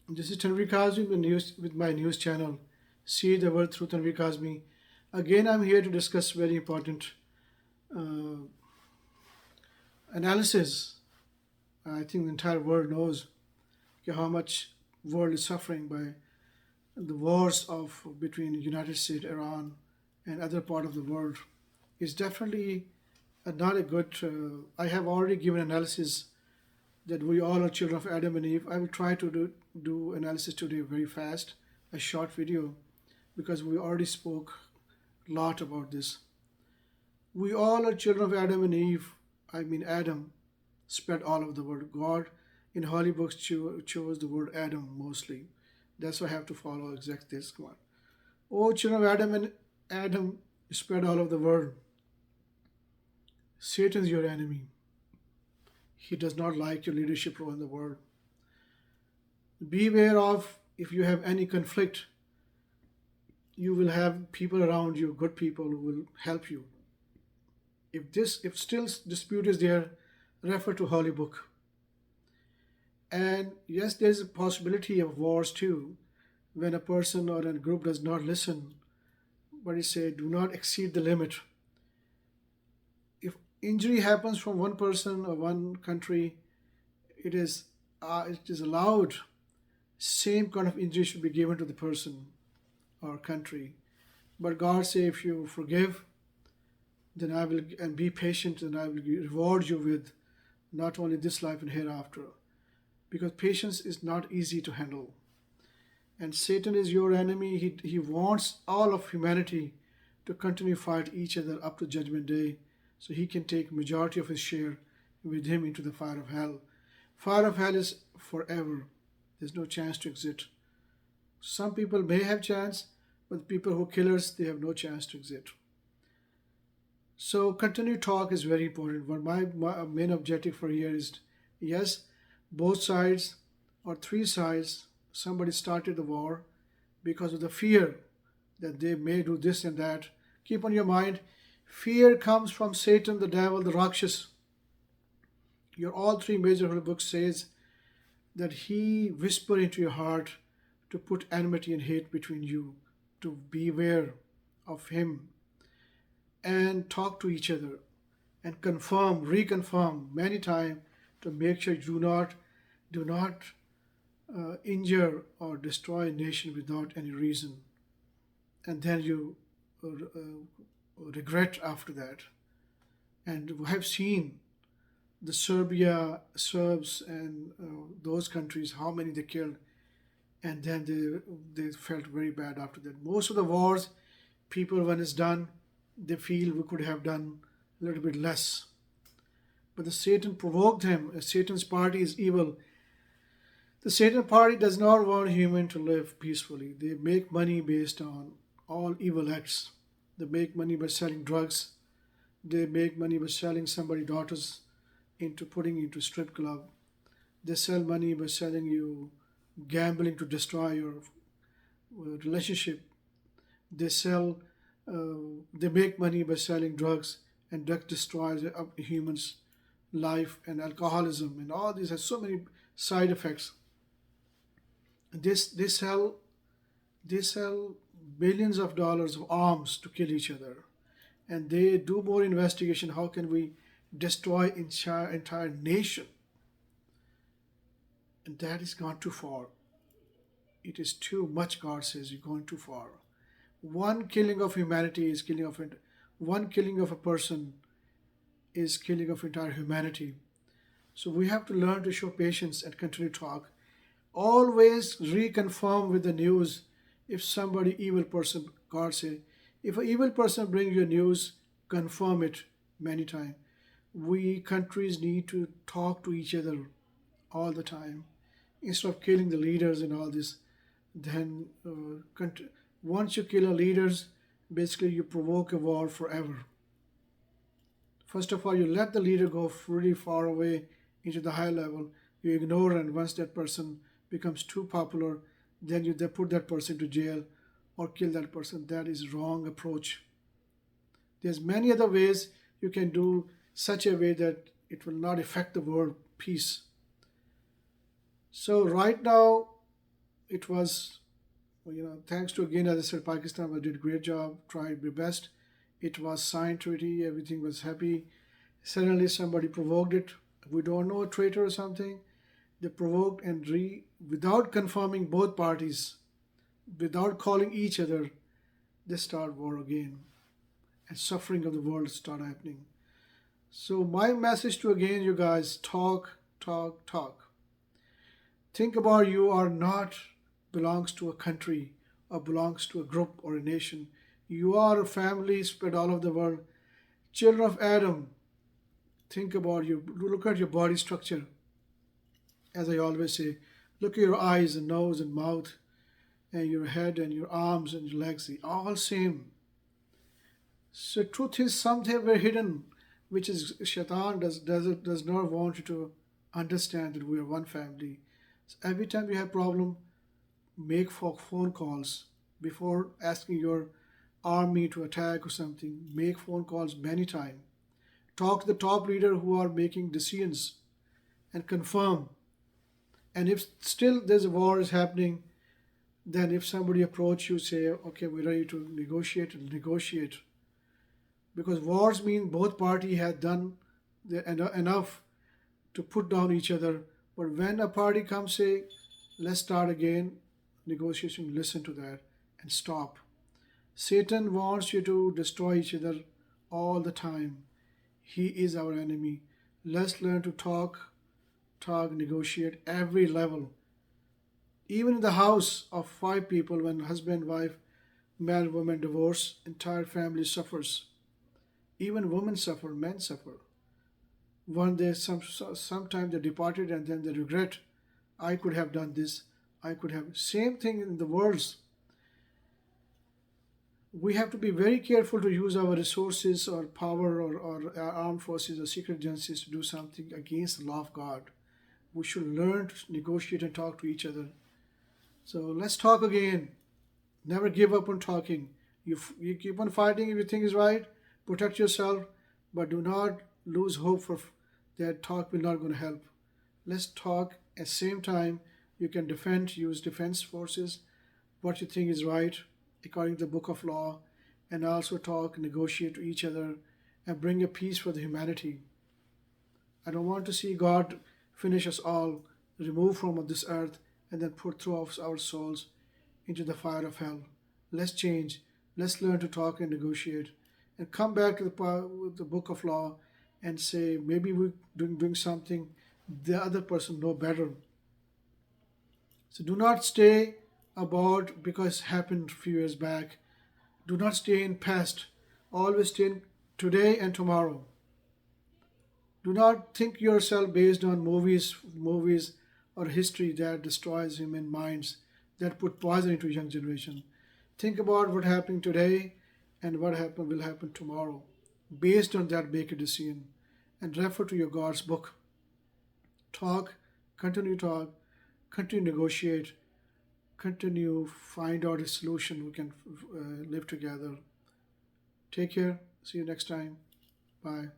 This is Tanvi Kazmi with my news channel, See the World through Tanvi Kazmi. Again, I'm here to discuss very important uh, analysis. I think the entire world knows how much world is suffering by the wars of between United States, Iran, and other part of the world. It's definitely not a good. I have already given analysis that we all are children of Adam and Eve. I will try to do analysis today very fast, a short video, because we already spoke a lot about this. We all are children of Adam and Eve. I mean, Adam spread all over the world. God in holy books chose the word Adam mostly. That's why I have to follow exact this one. Oh, children of Adam and Adam spread all over the world. Satan is your enemy. He does not like your leadership role in the world. Beware of if you have any conflict, you will have people around you, good people who will help you. If still dispute is there, refer to holy book. And yes, there is a possibility of wars too, when a person or a group does not listen. But it say, do not exceed the limit. If injury happens from one person or one country, it is allowed. Same kind of injury should be given to the person or country. But God say, if you forgive, then I will and be patient, and I will reward you with not only this life and hereafter. Because patience is not easy to handle. And Satan is your enemy. He wants all of humanity to continue fight each other up to judgment day, so he can take majority of his share with him into the fire of hell. Fire of hell is forever. There's no chance to exit. Some people may have chance, but people who killers, they have no chance to exit. So continued talk is very important. But my main objective for here is, yes, both sides or three sides, somebody started the war because of the fear that they may do this and that. Keep on your mind, fear comes from Satan, the devil, the Rakshas. Your all three major holy books says that he whisper into your heart to put enmity and hate between you, to beware of him and talk to each other and confirm, reconfirm many times to make sure you do not injure or destroy a nation without any reason, and then you regret after that. And we have seen the Serbia Serbs and those countries how many they killed, and then they felt very bad after that. Most of the wars, people when it's done, they feel we could have done a little bit less. But the Satan provoked him. Satan's party is evil. The Satan party does not want human to live peacefully. They make money based on all evil acts. They make money by selling drugs. They make money by selling somebody daughters into putting into strip club. They sell money by selling you gambling to destroy your relationship. They sell. They make money by selling drugs, and drug destroys a human's life, and alcoholism, and all these have so many side effects. They sell billions of dollars of arms to kill each other, and they do more investigation. How can we destroy entire nation? And that is gone too far. It is too much. God says you're going too far. One killing of humanity is killing of it. One killing of a person is killing of entire humanity. So we have to learn to show patience and continue to talk. Always reconfirm with the news. If somebody evil person, God say, if an evil person brings you news, confirm it many times. We countries need to talk to each other all the time instead of killing the leaders and all this. Then once you kill a leaders, basically you provoke a war forever. First of all, you let the leader go really far away into the high level. You ignore, and once that person becomes too popular, then they put that person to jail or kill that person. That is wrong approach. There's many other ways you can do such a way that it will not affect the world peace. So right now, it was, thanks to, again, as I said, Pakistan did a great job, tried their best. It was signed treaty, everything was happy. Suddenly somebody provoked it. We don't know, a traitor or something. They provoked and without confirming both parties, without calling each other, they start war again, and suffering of the world start happening. So my message to, again, you guys, talk, talk, talk. Think about, you are not belongs to a country or belongs to a group or a nation. You are a family spread all over the world. Children of Adam. Think about you. Look at your body structure. As I always say, look at your eyes and nose and mouth and your head and your arms and your legs. They all same. So truth is something very hidden, which is Shaitan does not want you to understand that we are one family. So every time you have problem, make phone calls before asking your army to attack or something. Make phone calls many times. Talk to the top leader who are making decisions and confirm. And if still there's a war is happening, then if somebody approach you, say, okay, we're ready to negotiate, negotiate. Because wars mean both party had done enough to put down each other. But when a party comes, say, let's start again, negotiation, listen to that and stop. Satan wants you to destroy each other all the time. He is our enemy. Let's learn to talk, negotiate every level. Even in the house of 5 people, when husband, wife, man, woman divorce, entire family suffers. Even women suffer, men suffer. One day, sometime they departed and then they regret. I could have done this. I could have. Same thing in the worlds. We have to be very careful to use our resources or power or our armed forces or secret agencies to do something against the law of God. We should learn to negotiate and talk to each other. So let's talk again. Never give up on talking. You keep on fighting if you think is right. Protect yourself, but do not lose hope for that talk will not going to help. Let's talk. At the same time, you can use defense forces, what you think is right, according to the book of law, and also talk, negotiate to each other, and bring a peace for the humanity. I don't want to see God finish us all, remove from this earth, and then throw our souls into the fire of hell. Let's change. Let's learn to talk and negotiate, and come back to the book of law and say, maybe we're doing something the other person know better. So do not stay about because it happened a few years back. Do not stay in past. Always stay in today and tomorrow. Do not think yourself based on movies or history that destroys human minds, that put poison into young generation. Think about what happened today and what will happen tomorrow. Based on that, make a decision and refer to your God's book. Talk, continue negotiate, continue find out a solution we can live together. Take care. See you next time. Bye.